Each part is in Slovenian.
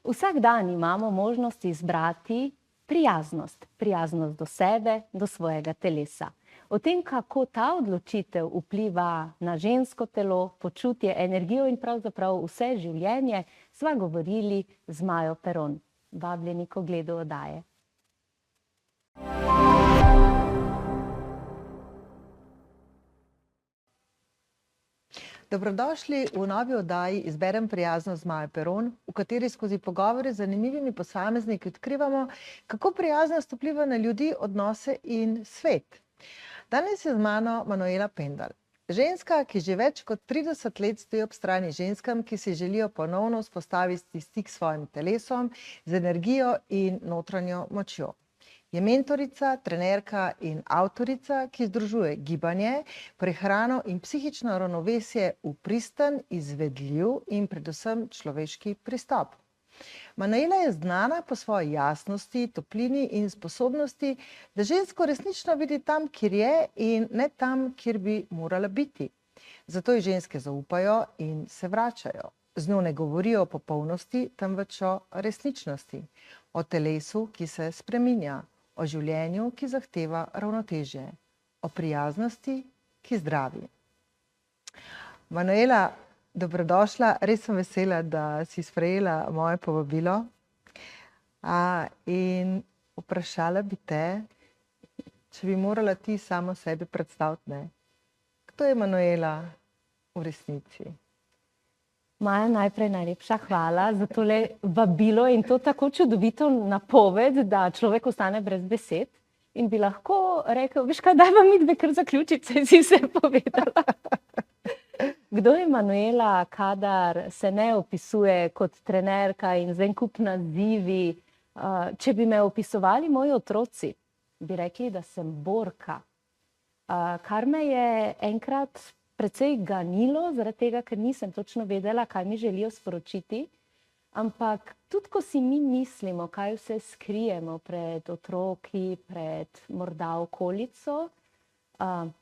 Vsak dan imamo možnost izbrati prijaznost. Prijaznost do sebe, do svojega telesa. O tem, kako ta odločitev vpliva na žensko telo, počutje, energijo in pravzaprav vse življenje, sva govorili z Majo Peron. Vabljeni k ogledu oddaje. Dobrodošli v novi oddaji Izberem prijaznost z Majo Peron, v kateri skozi pogovore z zanimivimi posamezniki odkrivamo, kako prijaznost vpliva na ljudi, odnose in svet. Danes je z mano Manuela Pendal. Ženska, ki že več kot 30 let stoji ob strani ženskam, ki si želijo ponovno vzpostaviti stik s svojim telesom, z energijo in notranjo močjo. Je mentorica, trenerka in avtorica, ki združuje gibanje, prehrano in psihično ravnovesje v pristen, izvedljiv in predvsem človeški pristop. Manuela je znana po svoji jasnosti, toplini in sposobnosti, da žensko resnično vidi tam, kjer je in ne tam, kjer bi morala biti. Zato ji ženske zaupajo in se vračajo. Z njo ne govorijo o popolnosti, temveč o resničnosti, o telesu, ki se spreminja, o življenju, ki zahteva ravnotežje, o prijaznosti, ki zdravi. Manuela, dobrodošla, res sem vesela, da si sprejela moje povabilo. In vprašala bi te, če bi morala ti samo sebi predstaviti, ne? Kdo je Manuela v resnici? Maja, najprej najlepša hvala za tole vabilo in to tako čudovito napoved, da človek ostane brez besed in bi lahko rekel, veš kaj, daj vam midve kar zaključiti, saj si vse povedala. Kdo je Manuela, kadar se ne opisuje kot trenerka in z en kup nazivi? Če bi me opisovali moji otroci, bi rekli, da sem borka. Kar me je enkrat precej ganilo, zaradi tega, ker nisem točno vedela, kaj mi želijo sporočiti. Ampak tudi, ko si mi mislimo, kaj vse skrijemo pred otroki, pred morda okolico,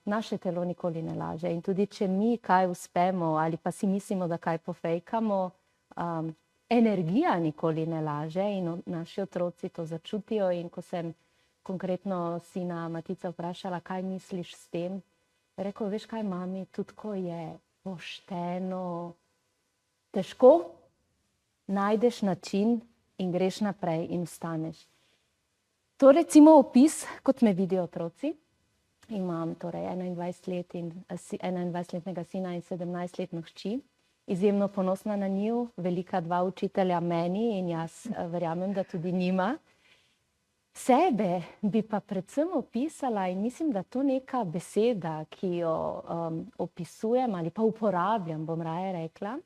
naše telo nikoli ne laže. In tudi, če mi kaj uspemo ali pa si mislimo, da kaj pofejkamo, energija nikoli ne laže in naši otroci to začutijo. In ko sem konkretno sina Matica vprašala, kaj misliš s tem, rekel, veš kaj, mami, tudi ko je pošteno, težko, najdeš način in greš naprej in vstaneš. To recimo opis, kot me vidijo otroci. Imam torej 21-letnega sina in 17-letno hči. Izjemno ponosna na njiju, velika dva učitelja meni in jaz verjamem, da tudi njima. Sebe bi pa predvsem opisala in mislim, da to neka beseda, ki jo opisujem ali pa uporabljam, bom raje rekla,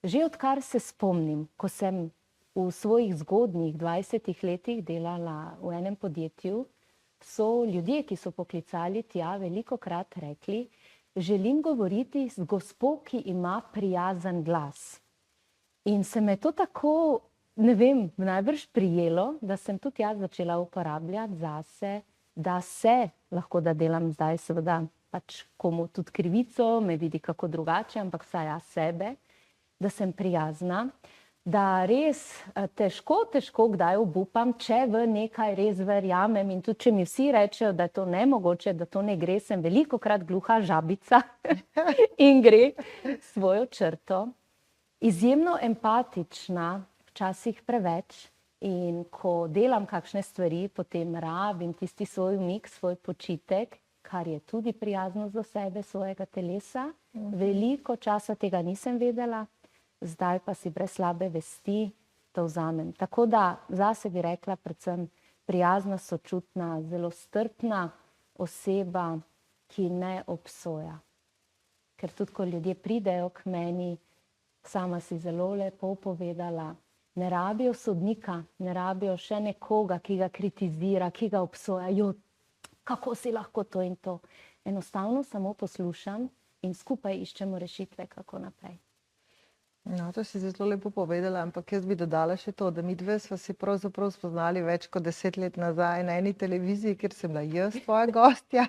že odkar se spomnim, ko sem v svojih zgodnjih 20 letih delala v enem podjetju, so ljudje, ki so poklicali tja, velikokrat rekli, želim govoriti z gospo, ki ima prijazen glas. In se me to tako, ne vem, najbrž prijelo, da sem tudi jaz začela uporabljati zase, da se, lahko da delam zdaj seveda pač komu tudi krivico, me vidi kako drugače, ampak vsaj jaz sebe, da sem prijazna, da res težko kdaj obupam, če v nekaj res verjamem in tudi če mi vsi rečejo, da je to nemogoče, da to ne gre, sem velikokrat gluha žabica in gre svojo črto. Izjemno empatična, včasih preveč, in ko delam kakšne stvari, potem rabim tisti svoj umik, svoj počitek, kar je tudi prijaznost do sebe, svojega telesa. Veliko časa tega nisem vedela, zdaj pa si brez slabe vesti to vzamem. Tako da zase bi rekla predvsem prijazna, sočutna, zelo strpna oseba, ki ne obsoja. Ker tudi, ko ljudje pridejo k meni, sama si zelo lepo povedala, ne rabijo sodnika, ne rabijo še nekoga, ki ga kritizira, ki ga obsoja, jo, kako si lahko to in to. Enostavno samo poslušam in skupaj iščemo rešitve, kako naprej. No, to si zelo lepo povedala, ampak jaz bi dodala še to, da mi dve sva si pravzaprav spoznali več kot 10 let nazaj na eni televiziji, kjer sem bila jaz tvoja gostja.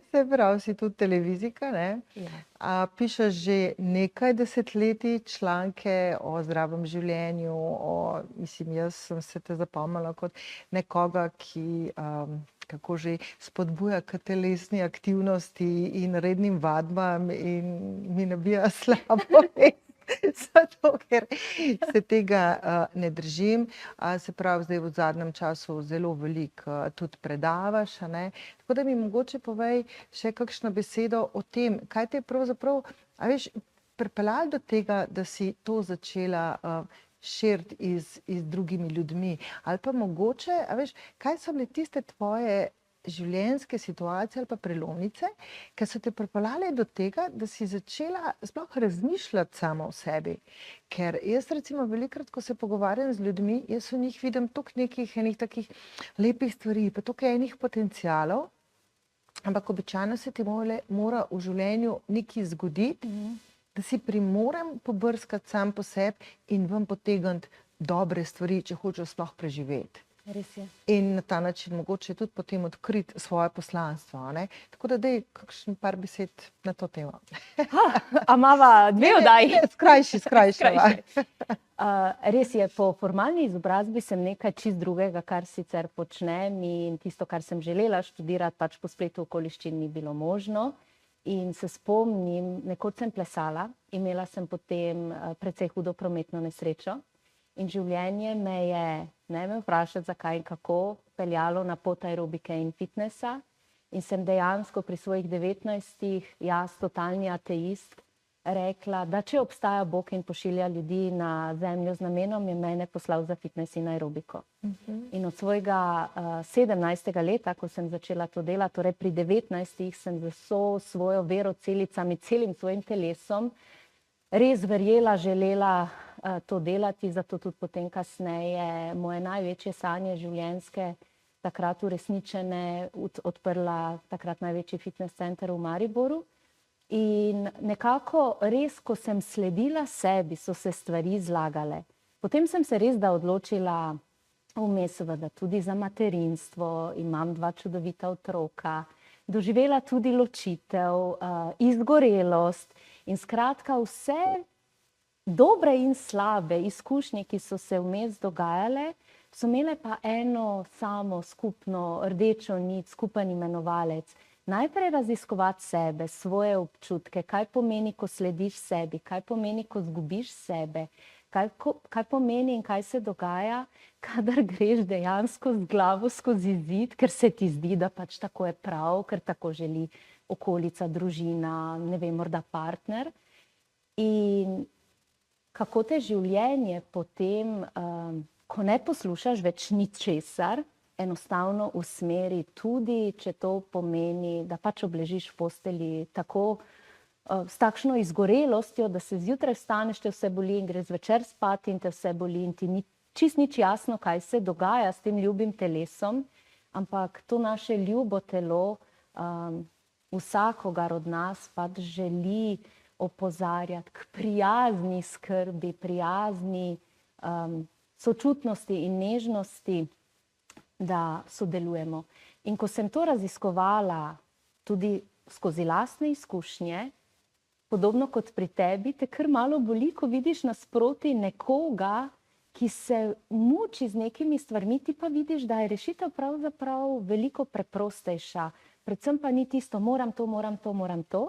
Se pravi, si tudi televizijka, ne? Ja. Pišeš že nekaj desetletij članke o zdravem življenju, mislim, jaz sem se te zapomnila kot nekoga, ki kako že spodbuja k telesni aktivnosti in rednim vadbam in mi nabija slabo vest, zato ker se tega ne držim. Se pravi, zdaj v zadnjem času zelo veliko tudi predavaš, a ne? Tako da mi mogoče povej še kakšno besedo o tem, kaj te je pravzaprav, a veš, pripeljalo do tega, da si to začela širiti z drugimi ljudmi. Ali pa mogoče, a veš, kaj so bile tiste tvoje življenjske situacije ali pa prelomnice, ki so te pripeljale do tega, da si začela sploh razmišljati sama o sebi. Ker jaz recimo velikokrat, ko se pogovarjam z ljudmi, jaz v njih vidim toliko nekih enih takih lepih stvari, pa toliko enih potencialov, ampak običajno se ti mora v življenju nekaj zgoditi, da si primoram pobrskati sam po sebi in ven potegniti dobre stvari, če hočeš sploh preživeti. Res je. In na ta način mogoče tudi potem odkriti svoje poslanstvo, a ne? Tako da daj kakšen par besed na to temo. A imava dve oddaji? Skrajšava. Res je, po formalni izobrazbi sem nekaj čist drugega, kar sicer počnem, in tisto, kar sem želela študirati, pač po spletu okoliščin ni bilo možno. In se spomnim, nekoč sem plesala, imela sem potem precej hudo prometno nesrečo in življenje me je, ne me vprašati zakaj in kako, peljalo na pot aerobike in fitnesa in sem dejansko pri svojih 19-ih, jaz, totalni ateist, rekla, da če obstaja Bog in pošilja ljudi na zemljo z namenom, je mene poslal za fitnes in aerobiko. In od svojega 17. leta, ko sem začela to delati, torej pri 19-ih, sem z vso svojo vero, celicami, celim svojim telesom res verjela, želela to delati, zato tudi potem kasneje moje največje sanje življenjske takrat uresničene, odprla takrat največji fitnes center v Mariboru. In nekako res, ko sem sledila sebi, so se stvari zlagale. Potem sem se res da odločila vmes seveda tudi za materinstvo, imam 2 čudovita otroka, doživela tudi ločitev, izgorelost in skratka vse dobre in slabe izkušnje, ki so se vmes dogajale, so imele pa eno samo skupno rdečo nit, skupen imenovalec. Najprej raziskovati sebe, svoje občutke, kaj pomeni, ko slediš sebi, kaj pomeni, ko zgubiš sebe, kaj pomeni in kaj se dogaja, kadar greš dejansko z glavo skozi zid, ker se ti zdi, da pač tako je prav, ker tako želi okolica, družina, ne vem, morda partner. In kako te življenje potem, ko ne poslušaš več ničesar, enostavno usmeri, tudi če to pomeni, da pač obležiš v posteli tako s takšno izgorelostjo, da se zjutraj vstaneš, te vse boli in greš zvečer spat in te vse boli in ti ni čist nič jasno, kaj se dogaja s tem ljubim telesom, ampak to naše ljubo telo vsakogar od nas pač želi opozarjati k prijazni skrbi, prijazni sočutnosti in nežnosti, da sodelujemo. In ko sem to raziskovala tudi skozi lastne izkušnje, podobno kot pri tebi, te kar malo boli, ko vidiš nasproti nekoga, ki se muči z nekimi stvarmi, ti pa vidiš, da je rešitev pravzaprav veliko preprostejša. Predvsem pa ni tisto, moram to, moram to, moram to.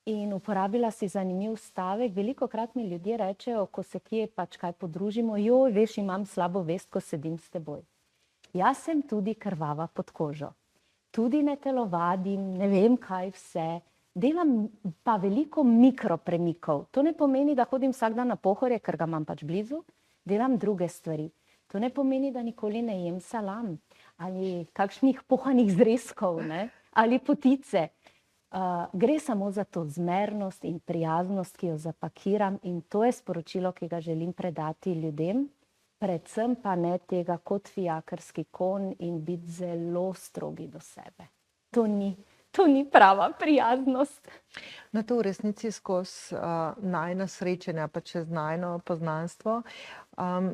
In uporabila si zanimiv stavek. Velikokrat mi ljudje rečejo, ko se kje pač kaj podružimo, joj, veš, imam slabo vest, ko sedim s teboj. Jaz sem tudi krvava pod kožo. Tudi ne telovadim, ne vem kaj vse. Delam pa veliko mikropremikov. To ne pomeni, da hodim vsak dan na Pohorje, ker ga imam pač blizu. Delam druge stvari. To ne pomeni, da nikoli ne jem salam ali kakšnih pohanih zrezkov, ne? Ali potice. Gre samo za to zmernost in prijaznost, ki jo zapakiram, in to je sporočilo, ki ga želim predati ljudem. Predvsem pa ne tega kot fijakarski konj in biti zelo strogi do sebe. To ni to ni prava prijaznost. No, to v resnici skozi najina srečanja, pa čez najino poznanstvo,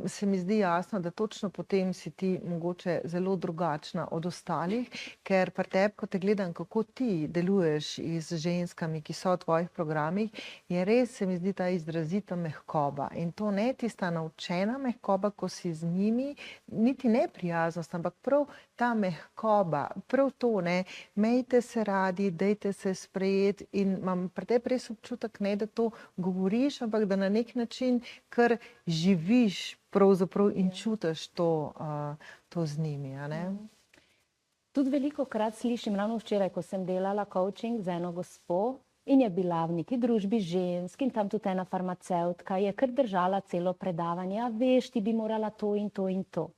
se mi zdi jasno, da točno potem si ti mogoče zelo drugačna od ostalih, ker pri tebi, ko te gledam, kako ti deluješ z ženskami, ki so v tvojih programih, je res, se mi zdi, ta izrazita mehkoba. In to ne tista naučena mehkoba, ko si z njimi, niti ne prijaznost, ampak prav ta mehkoba, prav to, ne, imejte se radi, dejte se sprejeti in imam pri tebi res občutek, ne, da to govoriš, ampak da na nek način kar živiš pravzaprav in čutiš to z njimi, a ne? Tudi velikokrat slišim, ravno včeraj, ko sem delala coaching z eno gospo in je bila v neki družbi žensk in tam tudi ena farmacevtka, je kar držala celo predavanje, a veš, ti bi morala to in to in to.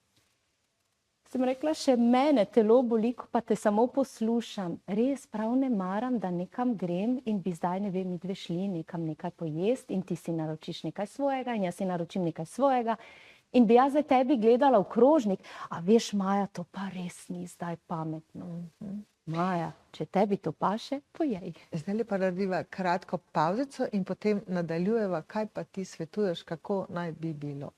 Sem rekla, še mene telo boli, ko pa te samo poslušam. Res prav ne maram, da nekam grem in bi zdaj, ne vem, midve šli nekam nekaj pojesti in ti si naročiš nekaj svojega in jaz si naročim nekaj svojega in bi jaz za tebi gledala v krožnik, a veš, Maja, to pa res ni zdaj pametno. Maja, če tebi to paše, pojej. Zdaj pa narediva kratko pavzico in potem nadaljujeva, kaj pa ti svetuješ, kako naj bi bilo.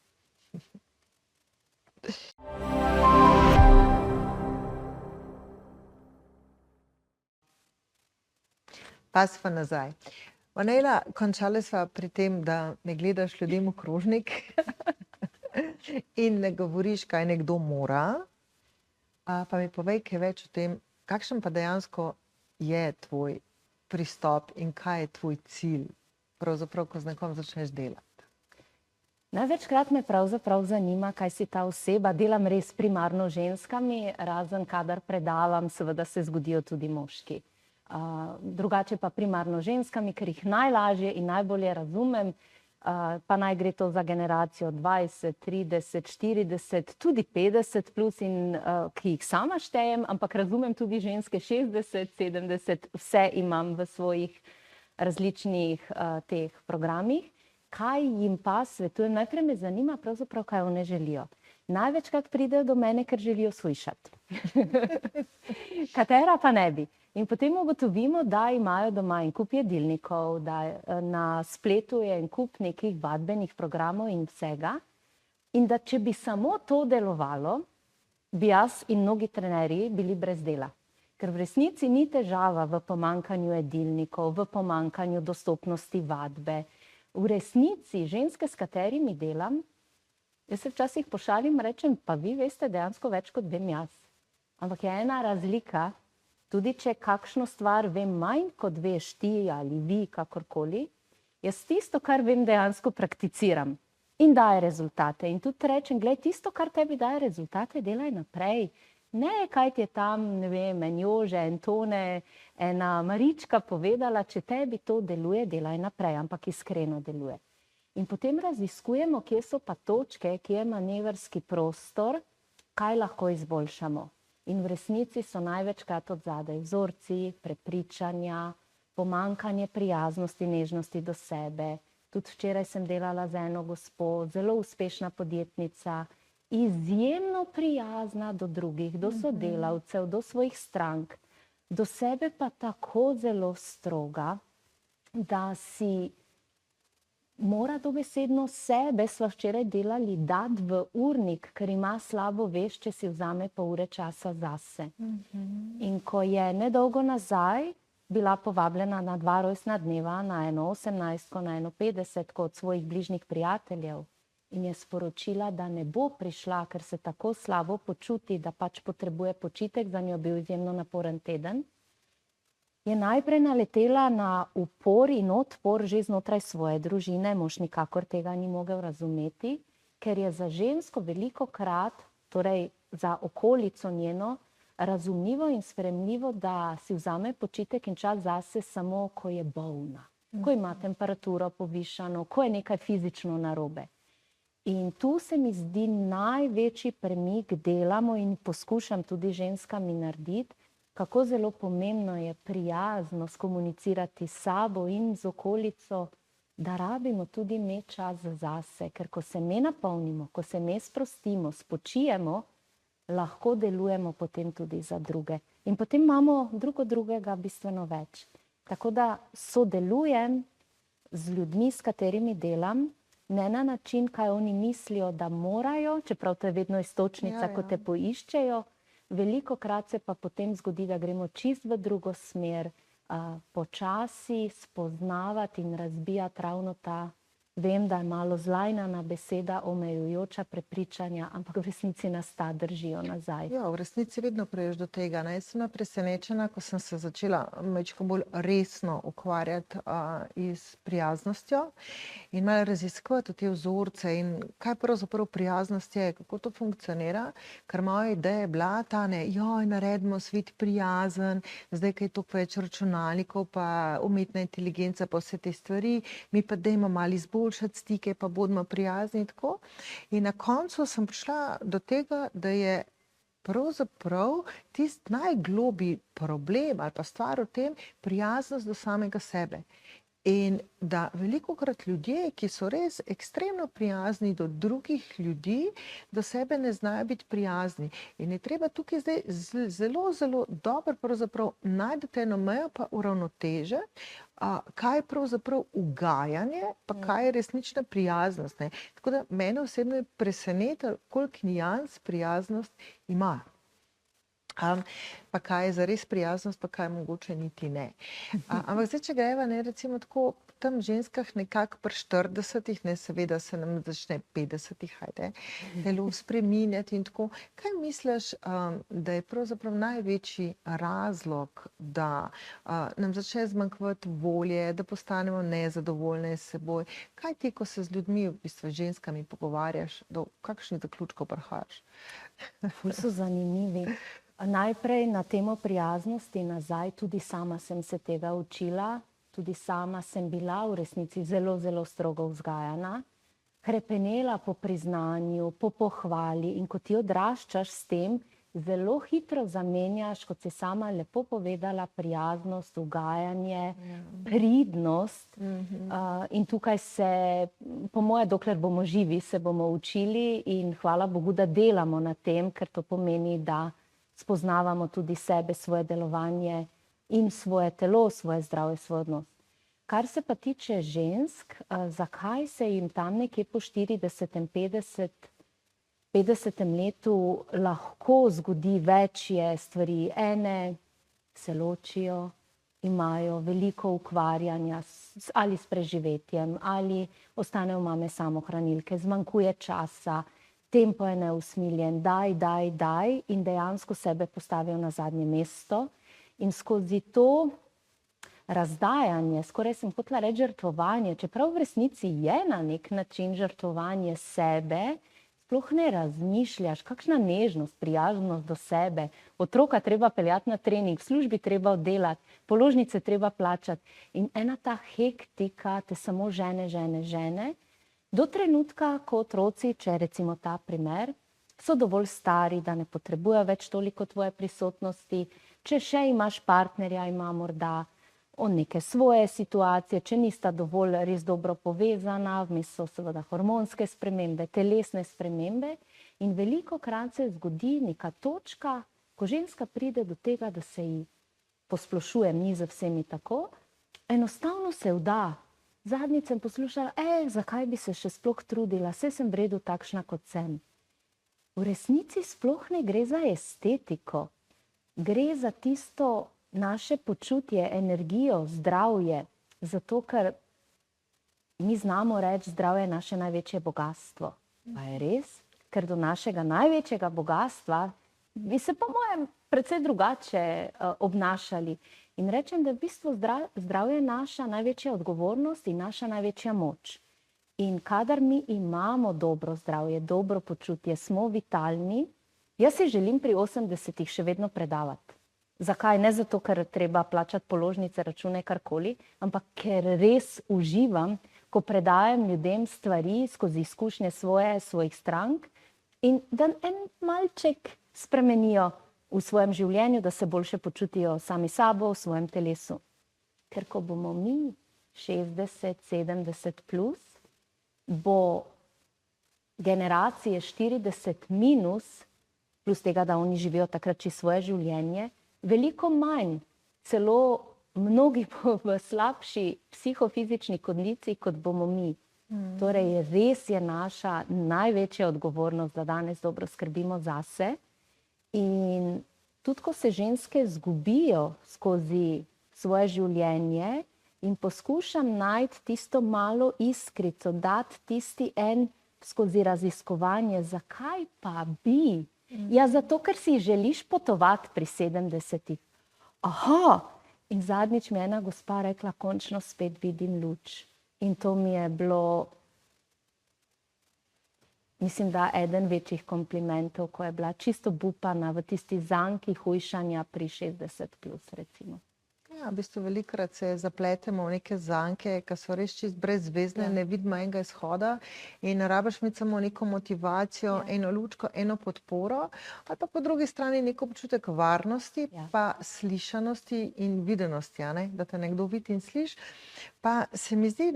Pa sva nazaj. Manejla, končali sva pri tem, da ne gledaš ljudem v krožnik in ne govoriš, kaj nekdo mora. Pa mi povej kaj več o tem, kakšen pa dejansko je tvoj pristop in kaj je tvoj cilj, pravzaprav, ko z nekom začneš delati. Največkrat me pravzaprav zanima, kaj si ta oseba. Delam res primarno ženskami, razen kadar predavam, seveda se zgodijo tudi moški. Drugače pa primarno ženskami, ker jih najlažje in najbolje razumem, pa naj gre to za generacijo 20, 30, 40, tudi 50 plus, in ki jih sama štejem, ampak razumem tudi ženske 60, 70, vse imam v svojih različnih teh programih. Kaj jim pa svetujem? Najprej me zanima pravzaprav, kaj one želijo. Največkrat pridejo do mene, ker želijo slišati. Katera pa ne bi. In potem ugotovimo, da imajo doma en kup jedilnikov, da na spletu je en kup nekih vadbenih programov in vsega. In da če bi samo to delovalo, bi jaz in mnogi trenerji bili brez dela. Ker v resnici ni težava v pomanjkanju jedilnikov, v pomanjkanju dostopnosti vadbe. V resnici ženske, s katerimi delam, jaz se včasih pošalim, rečem, pa vi veste dejansko več, kot vem jaz. Ampak je ena razlika, tudi če kakšno stvar vem manj, kot veš ti ali vi, kakorkoli, jaz tisto, kar vem, dejansko prakticiram in daje rezultate. In tudi rečem, glej, tisto, kar tebi daje rezultate, delaj naprej. Ne, kaj ti je tam, ne vem, en Jože, en Tone, ena Marička povedala, če tebi to deluje, delaj naprej, ampak iskreno deluje. In potem raziskujemo, kje so pa točke, kje je manevrski prostor, kaj lahko izboljšamo. In v resnici so največkrat odzadaj vzorci, prepričanja, pomanjkanje prijaznosti, nežnosti do sebe. Tudi včeraj sem delala z eno gospo, zelo uspešna podjetnica, izjemno prijazna do drugih, do sodelavcev, do svojih strank, do sebe pa tako zelo stroga, da si mora dobesedno sebe, sva včeraj delali, dati v urnik, ker ima slabo vest, če si vzame pol ure časa zase. In ko je nedolgo nazaj bila povabljena na 2 rojstna dneva, na eno 18, na eno 50 od svojih bližnjih prijateljev, in je sporočila, da ne bo prišla, ker se tako slabo počuti, da pač potrebuje počitek, za njo bil izjemno naporen teden, je najprej naletela na upor in odpor že znotraj svoje družine, mož nikakor tega ni mogel razumeti, ker je za žensko velikokrat, torej za okolico njeno, razumljivo in sprejemljivo, da si vzame počitek in čas zase samo, ko je bolna, ko ima temperaturo povišano, ko je nekaj fizično narobe. In tu se mi zdi največji premik, delamo in poskušam tudi ženskami narediti, kako zelo pomembno je prijazno skomunicirati s sabo in z okolico, da rabimo tudi imeti čas zase, ker ko se me napolnimo, ko se me sprostimo, spočijemo, lahko delujemo potem tudi za druge. In potem imamo drugega bistveno več. Tako da sodelujem z ljudmi, s katerimi delam, ne na način, kaj oni mislijo, da morajo, čeprav to je vedno iztočnica, ko te poiščejo. Velikokrat se pa potem zgodi, da gremo čist v drugo smer, počasi spoznavati in razbijati ravno ta, vem, da je malo zlajnana beseda, omejujoča prepričanja, ampak v resnici nas ta držijo nazaj. Ja, v resnici vedno priješ do tega. Jaz sem presenečena, ko sem se začela malo bolj resno ukvarjati s prijaznostjo in malo raziskovati te vzorce in kaj pravzaprav prijaznost je, kako to funkcionira, ker moja ideja je bila ta, joj, naredimo svet prijazen, zdaj kaj je toliko več računalnikov, pa umetna inteligenca, pa vse te stvari, mi pa dajmo malo izboljšati stike, pa bodimo prijazni in tako. In na koncu sem prišla do tega, da je pravzaprav tisti najgloblji problem ali pa stvar v tem prijaznost do samega sebe. In da velikokrat ljudje, ki so res ekstremno prijazni do drugih ljudi, do sebe ne znajo biti prijazni. In je treba tukaj zdaj zelo, zelo dobro pravzaprav najti eno mejo pa uravnoteže, kaj je pravzaprav ugajanje, pa kaj je resnična prijaznost. Ne? Tako da mene osebno je presenetilo, koliko nijans prijaznost ima. Pa kaj je zares prijaznost, pa kaj mogoče niti ne. Ampak zdaj, če greva, ne, recimo tako, tam ženskah nekako pri 40-ih, ne, seveda se nam začne 50-ih, hajde, telo spreminjati in tako. Kaj misliš, da je pravzaprav največji razlog, da nam začne zmanjkovati volje, da postanemo nezadovoljne s seboj? Kaj ti, ko se z ljudmi, v bistvu ženskami pogovarjaš, do kakšnih zaključkov prihajaš? Ful so zanimivi. Najprej na temo prijaznosti nazaj, tudi sama sem se tega učila, tudi sama sem bila v resnici zelo, zelo strogo vzgajana, hrepenela po priznanju, po pohvali in ko ti odraščaš s tem, zelo hitro zamenjaš, kot si sama lepo povedala, prijaznost, ugajanje, pridnost. In tukaj se, po moje, dokler bomo živi, se bomo učili in hvala Bogu, da delamo na tem, ker to pomeni, da spoznavamo tudi sebe, svoje delovanje in svoje telo, svoje zdravje, svoj odnos. Kar se pa tiče žensk, zakaj se jim tam nekje po 40, 50 letu lahko zgodi večje stvari. Ene se ločijo, imajo veliko ukvarjanja ali s preživetjem, ali ostanejo mame samohranilke, zmanjkuje časa, tempo je neusmiljen, daj in dejansko sebe postavijo na zadnje mesto. In skozi to razdajanje, skoraj sem hotela reči žrtvovanje, čeprav v resnici je na nek način žrtvovanje sebe, sploh ne razmišljaš, kakšna nežnost, prijaznost do sebe. Otroka treba peljati na trening, v službi treba oddelati, položnice treba plačati. In ena ta hektika te samo žene. Do trenutka, ko otroci, če recimo ta primer, so dovolj stari, da ne potrebujejo več toliko tvoje prisotnosti, če še imaš partnerja, ima morda neke svoje situacije, če nista dovolj res dobro povezana, vmes so seveda hormonske spremembe, telesne spremembe in velikokrat se zgodi neka točka, ko ženska pride do tega, da se ji, posplošujem, ni za vsemi tako, enostavno se vda. Zadnjič sem poslušala, zakaj bi se še sploh trudila, saj sem v redu takšna, kot sem. V resnici sploh ne gre za estetiko, gre za tisto naše počutje, energijo, zdravje, zato ker mi znamo reči, zdravje je naše največje bogastvo. Pa je res? Ker do našega največjega bogastva bi se po mojem precej drugače obnašali. In rečem, da v bistvu zdravje je naša največja odgovornost in naša največja moč. In kadar mi imamo dobro zdravje, dobro počutje, smo vitalni, jaz si želim pri 80-ih še vedno predavati. Zakaj? Ne zato, ker treba plačati položnice, račune, karkoli, ampak ker res uživam, ko predajam ljudem stvari skozi izkušnje svojih strank in da en malček spremenijo v svojem življenju, da se boljše počutijo sami sabo, v svojem telesu. Ker ko bomo mi 60, 70 plus, bo generacije 40 minus, plus tega, da oni živijo takrat čisto svoje življenje, veliko manj, celo mnogi v slabši psihofizični kondiciji, kot bomo mi. Torej, res je naša največja odgovornost, da danes dobro skrbimo zase. In tudi, ko se ženske zgubijo skozi svoje življenje in poskušam najti tisto malo iskrico, dati tisti en skozi raziskovanje, zakaj pa bi? Ja, zato, ker si želiš potovati pri 70. Aha, in zadnjič mi je ena gospa rekla, končno spet vidim luč. In to mi je bilo, mislim, da eden večjih komplimentov, ko je bila čisto bupana v tisti zanki hujšanja pri 60+, recimo. Ja, v bistvu velikokrat se zapletemo v neke zanke, ki so res čist brezvezne, ne vidimo enega izhoda in rabiš imeti samo neko motivacijo, eno lučko, eno podporo, ali pa po drugi strani neko občutek varnosti, pa slišanosti in videnosti, da te nekdo vidi in sliši. Pa se mi zdi,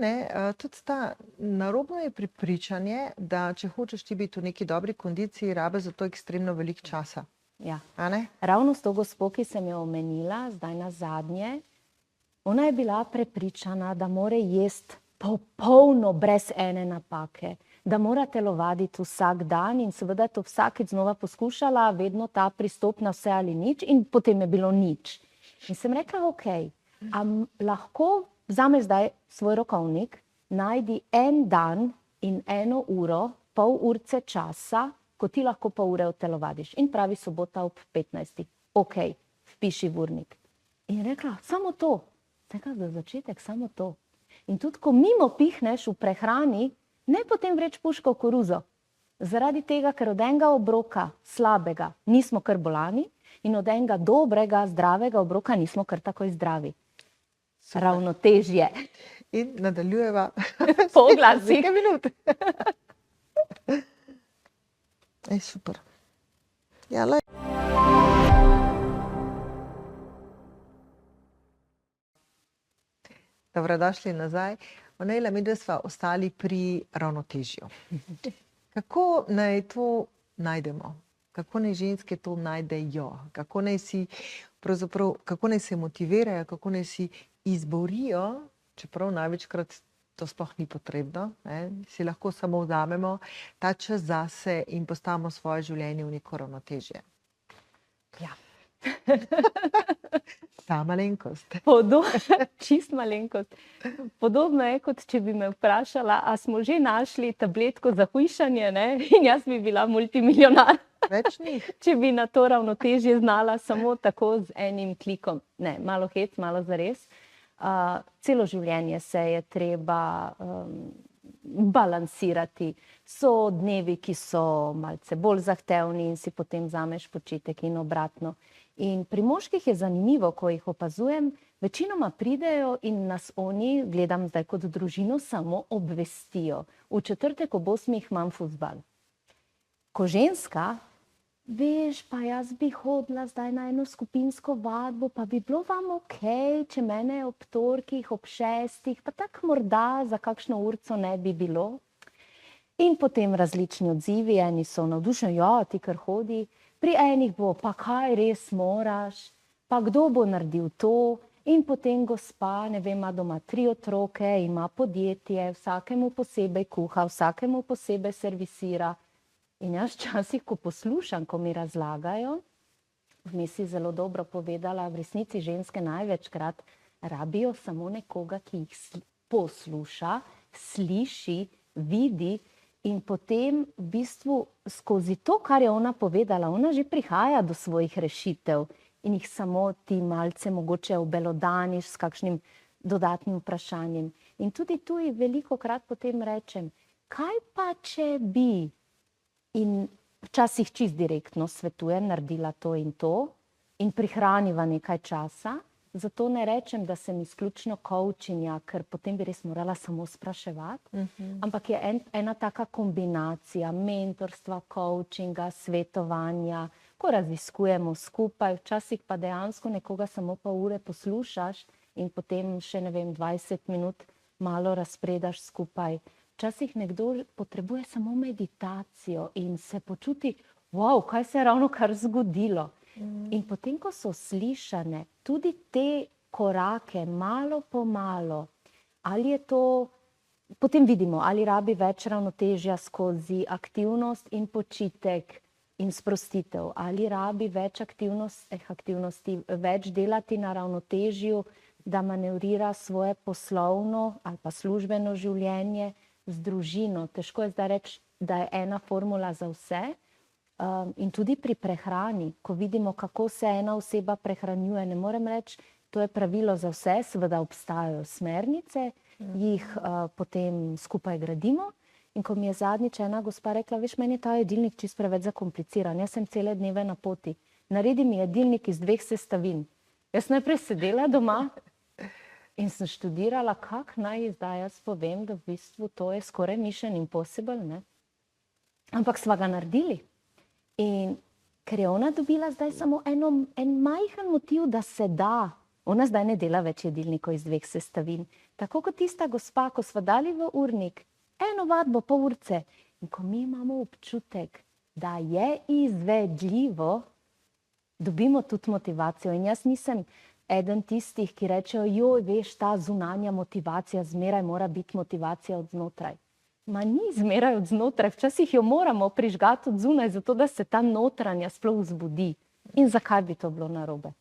tudi ta narobno je prepričanje, da če hočeš ti biti v neki dobri kondiciji, rabe za to ekstremno veliko časa. Ja. Ravno s to gospo, ki sem jo omenila, zdaj nazadnje, ona je bila prepričana, da mora jesti popolno brez ene napake, da mora telovaditi vsak dan in seveda to vsakič znova poskušala, vedno ta pristop na vse ali nič in potem je bilo nič. In sem rekla, okej, a lahko vzameš zdaj svoj rokovnik, najdi en dan in 1 uro, pol urce časa, ko ti lahko pol ure odtelovadiš. In pravi sobota ob 15. Okej, vpiši v urnik. In rekla, samo to. Rekla, za začetek samo to. In tudi, ko mimo pihneš v prehrani, ne potem vreč puško v koruzo. Zaradi tega, ker od enega obroka slabega nismo kar bolani in od enega dobrega, zdravega obroka nismo kar takoj zdravi. Ravnotežje. In nadaljujeva po glasih. Nekaj minut. Super. Ja, dobrodošli nazaj. Onejla, midve sva ostali pri ravnotežju. Kako naj to najdemo? Kako naj ženske to najdejo? Kako naj se motivirajo? Kako naj si izborijo, čeprav največkrat to sploh ni potrebno, si lahko samo vzamemo ta čas zase in postavimo svoje življenje v neko ravnotežje. Ja. Ta malenkost. Čist malenkost. Podobno je, kot če bi me vprašala, a smo že našli tabletko za hujšanje, in jaz bi bila multimilionar. Več ni. Če bi na to ravnotežje znala samo tako z enim klikom. Ne, malo hec, malo zares. Celo življenje se je treba balansirati. So dnevi, ki so malce bolj zahtevni in si potem vzameš počitek in obratno. In pri moških je zanimivo, ko jih opazujem, večinoma pridejo in nas oni, gledam zdaj kot družino, samo obvestijo. V četrtek ob 8 imam fuzbal. Ko ženska, veš, pa jaz bi hodila zdaj na eno skupinsko vadbo, pa bi bilo vam okej, če mene ob torkih, ob 6, pa tako morda za kakšno urco ne bi bilo. In potem različni odzivi, eni so navdušeni, ja, ti kar hodi, pri enih bo, pa kaj res moraš, pa kdo bo naredil to, in potem gospa, ne vem, ima doma 3 otroke, ima podjetje, vsakemu posebej kuha, vsakemu posebej servisira. In jaz včasih, ko poslušam, ko mi razlagajo, vmes si zelo dobro povedala, v resnici ženske največkrat rabijo samo nekoga, ki jih posluša, sliši, vidi in potem v bistvu skozi to, kar je ona povedala, ona že prihaja do svojih rešitev in jih samo ti malce mogoče obelodaniš s kakšnim dodatnim vprašanjem. In tudi tu velikokrat potem rečem, kaj pa če bi? In včasih čist direktno svetujem, naredila to in prihraniva nekaj časa. Zato ne rečem, da sem izključno coachinja, ker potem bi res morala samo spraševati. Ampak je ena taka kombinacija mentorstva, coachinga, svetovanja, ko raziskujemo skupaj, včasih pa dejansko nekoga samo pol ure poslušaš in potem še, ne vem, 20 minut malo razpredaš skupaj. Včasih nekdo potrebuje samo meditacijo in se počuti, wow, kaj se je ravno kar zgodilo. In potem, ko so slišane, tudi te korake, malo po malo, ali je to, potem vidimo, ali rabi več ravnotežja skozi aktivnost in počitek in sprostitev, ali rabi več aktivnosti, več delati na ravnotežju, da manevrira svoje poslovno ali pa službeno življenje z družino. Težko je zdaj reči, da je ena formula za vse. In tudi pri prehrani, ko vidimo, kako se ena oseba prehranjuje, ne morem reči, to je pravilo za vse, seveda obstajajo smernice, jih potem skupaj gradimo. In ko mi je zadnjič ena gospa rekla, veš, meni je ta jedilnik čisto preveč zakompliciran, jaz sem cele dneve na poti, naredi mi jedilnik iz 2 sestavin. Jaz najprej sedela doma in sem študirala, kako naj zdaj jaz povem, da v bistvu to je skoraj mission impossible, ne? Ampak sva ga naredili. In ker je ona dobila zdaj samo en majhen motiv, da se da, ona zdaj ne dela več jedilnikov iz 2 sestavin. Tako kot tista gospa, ko sva dali v urnik eno vadbo, pol urce. In ko mi imamo občutek, da je izvedljivo, dobimo tudi motivacijo. In jaz nisem eden tistih, ki rečejo, joj, veš, ta zunanja motivacija, zmeraj mora biti motivacija od znotraj. Ma ni zmeraj od znotraj, včasih jo moramo prižgati od zunaj, zato da se ta notranja sploh vzbudi. In zakaj bi to bilo narobe?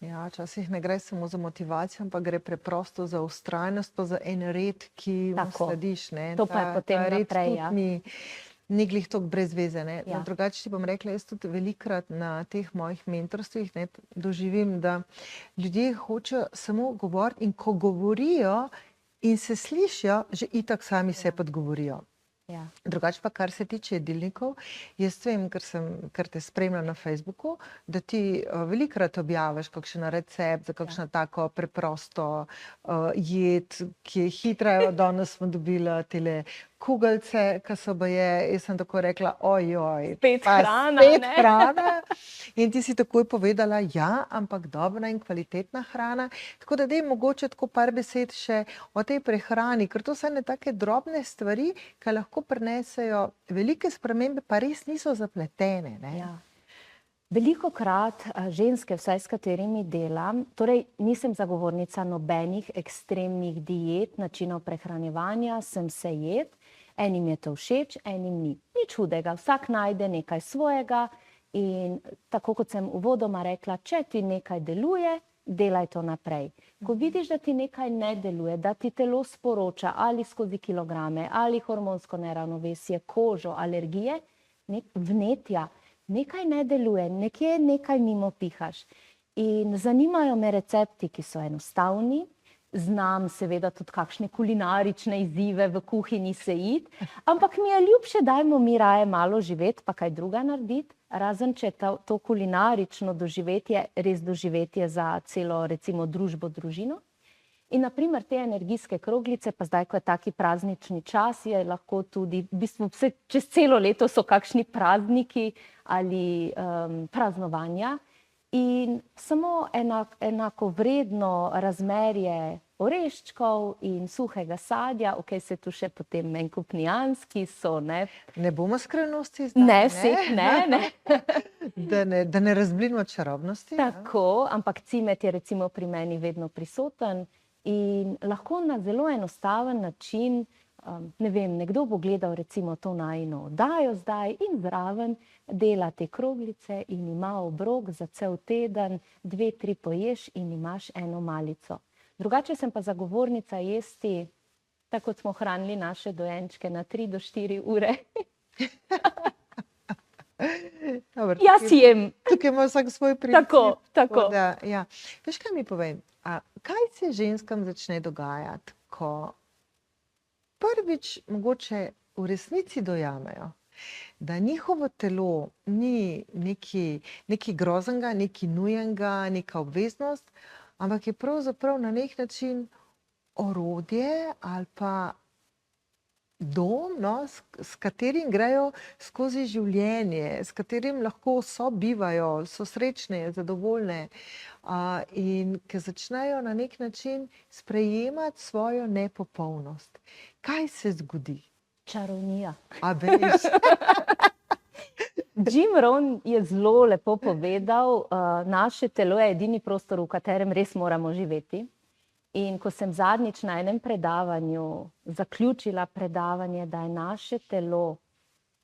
Ja, včasih ne gre samo za motivacijo, ampak gre preprosto za vztrajnost, pa za en red, ki mu slediš. To pa je potem naprej, ja. Ni glih toliko brez veze. Ja. Drugače ti bom rekla, jaz tudi velikokrat na teh mojih mentorstvih doživim, da ljudje hočejo samo govoriti in ko govorijo in se slišijo, že itak sami se podgovorijo. Ja. Drugače pa, kar se tiče jedilnikov, jaz vem, ker te spremljam na Facebooku, da ti velikokrat objaviš kakšen recept za kakšno tako preprosto jed, ki je hitra. Danes smo dobila tele kugelce, ki so baje, jaz sem tako rekla, ojoj, spet hrana, spet hrana. In ti si takoj povedala, ja, ampak dobra in kvalitetna hrana. Tako da daj mogoče tako par besed še o tej prehrani, ker to so ene take drobne stvari, ki lahko prinesejo velike spremembe, pa res niso zapletene. Ja. Velikokrat ženske, vsaj s katerimi delam, torej nisem zagovornica nobenih ekstremnih diet, načinov prehranjevanja, sem se jed, enim je to všeč, enim ni. Nič hudega, vsak najde nekaj svojega in tako kot sem uvodoma rekla, če ti nekaj deluje, delaj to naprej. Ko vidiš, da ti nekaj ne deluje, da ti telo sporoča ali skozi kilograme, ali hormonsko neravnovesje, kožo, alergije, vnetja, nekaj ne deluje, nekje nekaj mimo pihaš. In zanimajo me recepti, ki so enostavni, znam seveda tudi kakšne kulinarične izzive v kuhinji se iti, ampak mi je ljubše, dajmo mi raje malo živeti, pa kaj druga narediti, razen če to kulinarično doživetje, res doživetje za celo recimo družbo, družino. In naprimer te energijske kroglice, pa zdaj, ko je taki praznični čas, je lahko tudi, v bistvu čez celo leto so kakšni prazniki ali praznovanja. In samo enakovredno razmerje oreščkov in suhega sadja, se tu še potem en kup nians, ki so, ne. Ne bomo skrivnosti zdaj, ne? Vseh ne. Da ne razblinimo čarobnosti. Tako, ampak cimet je recimo pri meni vedno prisoten in lahko na zelo enostaven način, ne vem, nekdo bo gledal recimo to najino oddajo zdaj in zraven dela te kroglice in ima obrok za cel teden, 2-3 poješ in imaš eno malico. Drugače sem pa zagovornica jesti, tako kot smo hranili naše dojenčke, na 3 do 4 ure. Dobar, jaz jem. Tukaj ima vsak svoj princip. Tako. Da, ja. Veš, kaj mi povem? Kaj se ženskam začne dogajati, ko prvič mogoče v resnici dojamejo, da njihovo telo ni nekaj groznega, nekaj nujenega, neka obveznost, ampak je pravzaprav na nek način orodje ali pa dom, s katerim grejo skozi življenje, s katerim lahko sobivajo, so srečne, zadovoljne in ki začnejo na nek način sprejemati svojo Jim Rohn je zelo lepo povedal, naše telo je edini prostor, v katerem res moramo živeti. In ko sem zadnjič na enem predavanju zaključila predavanje, da je naše telo,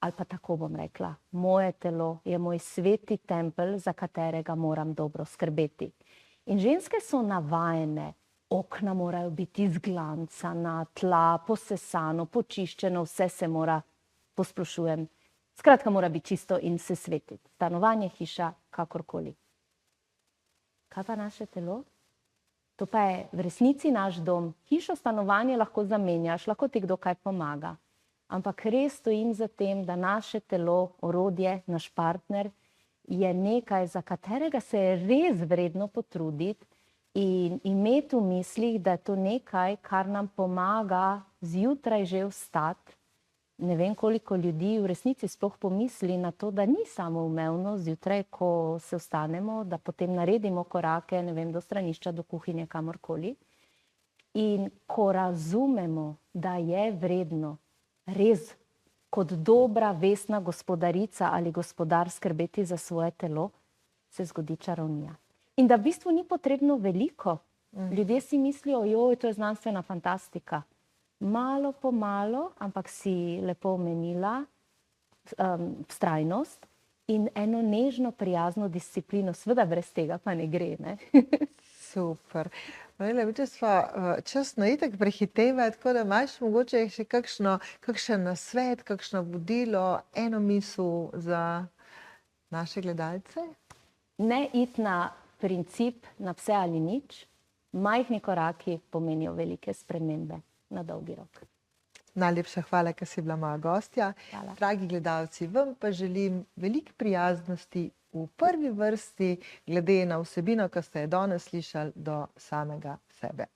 ali pa tako bom rekla, moje telo je moj sveti tempelj, za katerega moram dobro skrbeti. In ženske so navajene, okna morajo biti izglancana, tla, posesano, počiščeno, vse se mora, posplošujem, skratka mora biti čisto in se svetiti. Stanovanje, hiša, kakorkoli. Kaj pa naše telo? To pa je v resnici naš dom. Hišo, stanovanje lahko zamenjaš, lahko ti kdo kaj pomaga. Ampak res stojim za tem, da naše telo, orodje, naš partner je nekaj, za katerega se je res vredno potruditi in imeti v mislih, da je to nekaj, kar nam pomaga zjutraj že vstati. Ne vem, koliko ljudi v resnici sploh pomisli na to, da ni samoumevno zjutraj, ko se vstanemo, da potem naredimo korake, ne vem, do stranišča, do kuhinje, kamorkoli. In ko razumemo, da je vredno res kot dobra, vestna gospodarica ali gospodar skrbeti za svoje telo, se zgodi čarovnija. In da v bistvu ni potrebno veliko. Ljudje si mislijo, joj, to je znanstvena fantastika. Malo po malo, ampak si lepo omenila, vztrajnost in eno nežno, prijazno disciplino. Seveda brez tega pa ne gre, ne? Super. Mi če sva časno itak prehiteva, tako da imaš mogoče še kakšen nasvet, kakšno vodilo, eno misel za naše gledalce? Ne iti na princip na vse ali nič. Majhni koraki pomenijo velike spremembe na dolgi rok. Najlepša hvala, ker si bila moja gostja. Hvala. Dragi gledalci, vam pa želim veliko prijaznosti v prvi vrsti, glede na vsebino, ki ste jo danes slišali, do samega sebe.